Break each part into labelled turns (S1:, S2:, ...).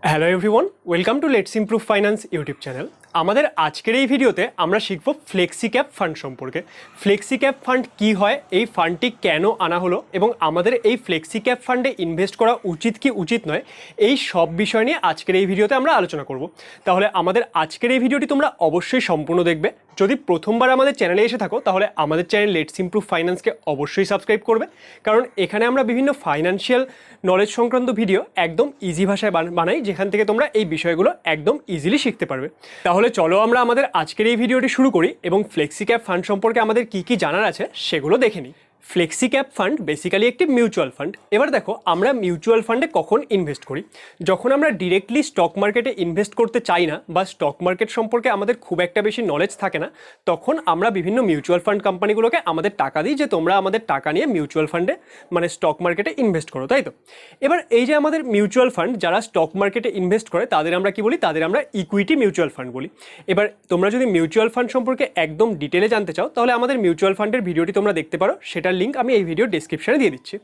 S1: Hello everyone, welcome to let's improve finance YouTube channel. আমাদের আজকের এই ভিডিওতে আমরা শিখব ফ্লেক্সি ক্যাপ ফান্ড সম্পর্কে। ফ্লেক্সি ক্যাপ ফান্ড কী হয়, এই ফান্ডটি কেন আনা হলো এবং আমাদের এই ফ্লেক্সি ক্যাপ ফান্ডে ইনভেস্ট করা উচিত কি উচিত নয়, এই সব বিষয় নিয়ে আজকের এই ভিডিওতে আমরা আলোচনা করব। তাহলে আমাদের আজকের এই ভিডিওটি তোমরা অবশ্যই সম্পূর্ণ দেখবে। যদি প্রথমবার আমাদের চ্যানেলে এসে থাকো তাহলে আমাদের চ্যানেল লেটস ইমপ্রুভ ফাইন্যান্সকে অবশ্যই সাবস্ক্রাইব করবে, কারণ এখানে আমরা বিভিন্ন ফাইন্যান্সিয়াল নলেজ সংক্রান্ত ভিডিও একদম ইজি ভাষায় বানাই, যেখান থেকে তোমরা এই বিষয়গুলো একদম ইজিলি শিখতে পারবে। তাহলে চলো আমরা আমাদের আজকের এই ভিডিওটি শুরু করি এবং ফ্লেক্সি ক্যাপ ফান্ড সম্পর্কে আমাদের কি কি জানার আছে সেগুলো দেখে নিই। ফ্লেক্সি ক্যাপ ফান্ড বেসিক্যালি একটি মিউচুয়াল ফান্ড। এবার দেখো, আমরা মিউচুয়াল ফান্ডে কখন ইনভেস্ট করি? যখন আমরা ডিরেক্টলি স্টক মার্কেটে ইনভেস্ট করতে চাই না বা স্টক মার্কেট সম্পর্কে আমাদের খুব একটা বেশি নলেজ থাকে না, তখন আমরা বিভিন্ন মিউচুয়াল ফান্ড কোম্পানিগুলোকে আমাদের টাকা দিই যে তোমরা আমাদের টাকা নিয়ে মিউচুয়াল ফান্ডে মানে স্টক মার্কেটে ইনভেস্ট করো, তাই তো? এবার এই যে আমাদের মিউচুয়াল ফান্ড যারা স্টক মার্কেটে ইনভেস্ট করে তাদের আমরা কি বলি? তাদের আমরা ইকুইটি মিউচুয়াল ফান্ড বলি। এবার তোমরা যদি মিউচুয়াল ফান্ড সম্পর্কে একদম ডিটেলে জানতে চাও তাহলে আমাদের মিউচুয়াল ফান্ডের ভিডিওটি তোমরা দেখতে পারো, সেটার লিঙ্ক আমি এই ভিডিও ডেসক্রিপশনে দিয়ে দিচ্ছি।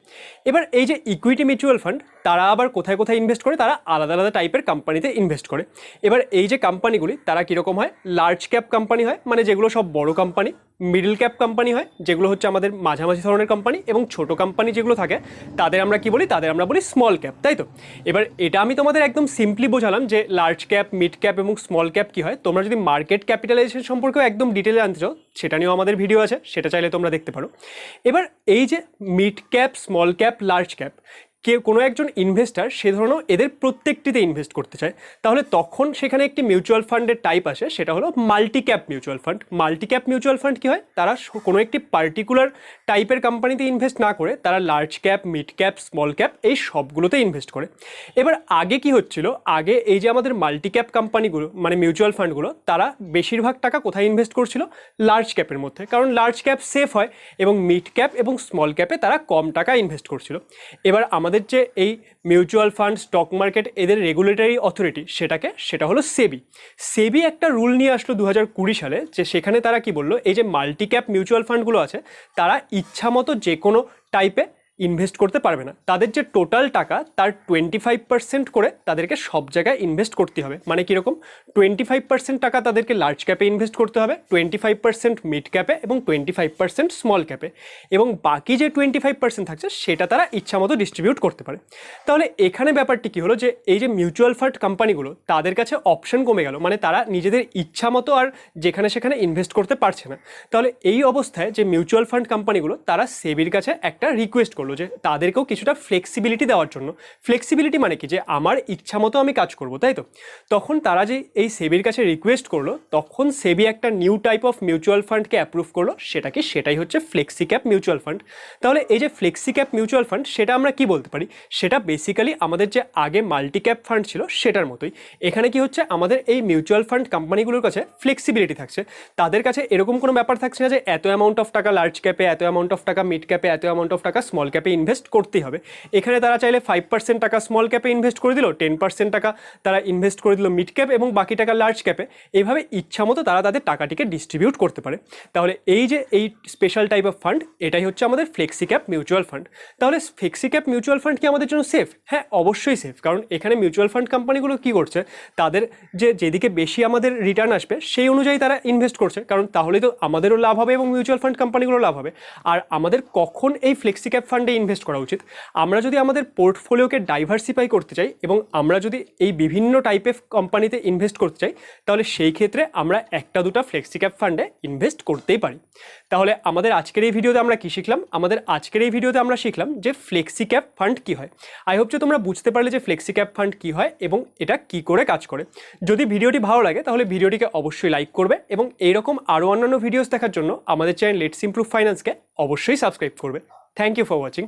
S1: এবার এই যে ইকুইটি মিউচুয়াল ফান্ড, তারা আবার কোথায় কোথায় ইনভেস্ট করে? তারা আলাদা আলাদা টাইপের কোম্পানিতে ইনভেস্ট করে। এবার এই যে কোম্পানিগুলি তারা কীরকম হয়? লার্জ ক্যাপ কোম্পানি হয়, মানে যেগুলো সব বড় কোম্পানি। মিডল ক্যাপ কোম্পানি হয়, যেগুলো হচ্ছে আমাদের মাঝামাঝি ধরনের কোম্পানি। এবং ছোট কোম্পানি যেগুলো থাকে তাদের আমরা কি বলি? তাদের আমরা বলি স্মল ক্যাপ, তাই তো? এবার এটা আমি তোমাদের একদম সিম্পলি বোঝালাম যে লার্জ ক্যাপ, মিড ক্যাপ এবং স্মল ক্যাপ কী হয়। তোমরা যদি মার্কেট ক্যাপিটালাইজেশন সম্পর্কেও একদম ডিটেলে জানতে চাও, সেটা নিয়েও আমাদের ভিডিও আছে, সেটা চাইলে তোমরা দেখতে পারো। এবার এই যে mid cap, small cap, large cap, কোনো একজন ইনভেস্টার সে ধরনের এদের প্রত্যেকটিতে ইনভেস্ট করতে চায়, তাহলে তখন সেখানে একটি মিউচুয়াল ফান্ডের টাইপ আসে, সেটা হলো multi cap mutual fund. Multi cap mutual fund কী হয়? তারা কোনো একটি পার্টিকুলার টাইপের কোম্পানিতে ইনভেস্ট না করে তারা large cap, mid cap, small cap এই সবগুলোতে ইনভেস্ট করে। এবার আগে কি হচ্ছিল? আগে এই যে আমাদের মাল্টি ক্যাপ কোম্পানিগুলো মানে মিউচুয়াল ফান্ডগুলো, তারা বেশিরভাগ টাকা কোথায় ইনভেস্ট করছিল? লার্জ ক্যাপের মধ্যে, কারণ লার্জ ক্যাপ সেফ হয়, এবং মিড ক্যাপ এবং স্মল ক্যাপে তারা কম টাকা ইনভেস্ট করছিল। এবার আমাদের যে এই মিউচুয়াল ফান্ড, স্টক মার্কেট, এদের রেগুলেটরি অথরিটি সেটা হলো সেবি। সেবি একটা রুল নিয়ে আসলো 2020 সালে, যে সেখানে তারা কি বললো? এই যে মাল্টি ক্যাপ মিউচুয়াল ফান্ডগুলো আছে তারা ইচ্ছা মতো যে কোনো টাইপে ইনভেস্ট করতে পারবে না। তাদের যে টোটাল টাকা তার 25% করে তাদেরকে সব জায়গায় ইনভেস্ট করতে হবে। মানে কীরকম? 25% টাকা তাদেরকে লার্জ ক্যাপে ইনভেস্ট করতে হবে, 25% মিড ক্যাপে এবং 25% স্মল ক্যাপে, এবং বাকি যে 25% থাকছে সেটা তারা ইচ্ছা মতো ডিস্ট্রিবিউট করতে পারে। তাহলে এখানে ব্যাপারটি কী হলো? যে এই যে মিউচুয়াল ফান্ড কোম্পানিগুলো, তাদের কাছে অপশন কমে গেল, মানে তারা নিজেদের ইচ্ছা মতো আর যেখানে সেখানে ইনভেস্ট করতে পারছে না। তাহলে এই অবস্থায় যে মিউচুয়াল ফান্ড কোম্পানিগুলো তারা সেবির কাছে একটা রিকোয়েস্ট করলো যে তাদেরকেও কিছুটা ফ্লেক্সিবিলিটি দেওয়ার জন্য। ফ্লেক্সিবিলিটি মানে কি? যে আমার ইচ্ছা মতো আমি কাজ করব, তাই তো? তখন তারা যে এই সেবির কাছে রিকোয়েস্ট করলো, তখন সেবি একটা নিউ টাইপ অফ মিউচুয়াল ফান্ডকে অ্যাপ্রুভ করলো। সেটাই হচ্ছে ফ্লেক্সি ক্যাপ মিউচুয়াল ফান্ড। তাহলে এই যে ফ্লেক্সি ক্যাপ মিউচুয়াল ফান্ড, সেটা আমরা কি বলতে পারি? সেটা বেসিক্যালি আমাদের যে আগে মাল্টি ক্যাপ ফান্ড ছিল সেটার মতোই। এখানে কি হচ্ছে? আমাদের এই মিউচুয়াল ফান্ড কোম্পানিগুলোর কাছে ফ্লেক্সিবিলিটি থাকছে। তাদের কাছে এরকম কোনো ব্যাপার থাকছে না যে এত অ্যামাউন্ট অফ টাকা লার্জ ক্যাপে, এত অ্যামাউন্ট অফ টাকা মিড ক্যাপে, এত অ্যামাউন্ট অফ টাকা স্মল ক্যাপে ইনভেস্ট করতেই হবে। এখানে তারা চাইলে 5% টাকা স্মল ক্যাপে ইনভেস্ট করে দিল, 10% টাকা তারা ইনভেস্ট করে দিল মিড ক্যাপ, এবং বাকি টাকা লার্জ ক্যাপে। এইভাবে ইচ্ছা মতো তারা তাদের টাকাটিকে ডিস্ট্রিবিউট করতে পারে। তাহলে এই যে এই স্পেশাল টাইপ অফ ফান্ড, এটাই হচ্ছে আমাদের ফ্লেক্সি ক্যাপ মিউচুয়াল ফান্ড। তাহলে ফ্লেক্সি ক্যাপ মিউচুয়াল ফান্ড কি আমাদের জন্য সেফ? হ্যাঁ, অবশ্যই সেফ, কারণ এখানে মিউচুয়াল ফান্ড কোম্পানিগুলো কি করছে? তাদের যেদিকে বেশি আমাদের রিটার্ন আসবে সেই অনুযায়ী তারা ইনভেস্ট করছে, কারণ তাহলেই তো আমাদেরও লাভ হবে এবং মিউচুয়াল ফান্ড কোম্পানিগুলোও লাভ হবে। আর আমাদের কখন এই ফ্লেক্সি ক্যাপ ফান্ডে ইনভেস্ট করা উচিত? আমরা যদি আমাদের পোর্টফোলিওকে ডাইভার্সিফাই করতে চাই এবং আমরা যদি এই বিভিন্ন টাইপের কোম্পানিতে ইনভেস্ট করতে চাই, তাহলে সেই ক্ষেত্রে আমরা একটা দুটো ফ্লেক্সি ক্যাপ ফান্ডে ইনভেস্ট করতেই পারি। তাহলে আমাদের আজকের এই ভিডিওতে আমরা কি শিখলাম? আমাদের আজকের এই ভিডিওতে আমরা শিখলাম যে ফ্লেক্সি ক্যাপ ফান্ড কী হয়। আই হোপ যে তোমরা বুঝতে পারলে যে ফ্লেক্সি ক্যাপ ফান্ড কী হয় এবং এটা কি করে কাজ করে। যদি ভিডিওটি ভালো লাগে তাহলে ভিডিওটিকে অবশ্যই লাইক করবে, এবং এইরকম আরও অন্যান্য ভিডিওস দেখার জন্য আমাদের চ্যানেল লেটস ইমপ্রুভ ফাইন্যান্সকে অবশ্যই সাবস্ক্রাইব করবে। Thank you for watching.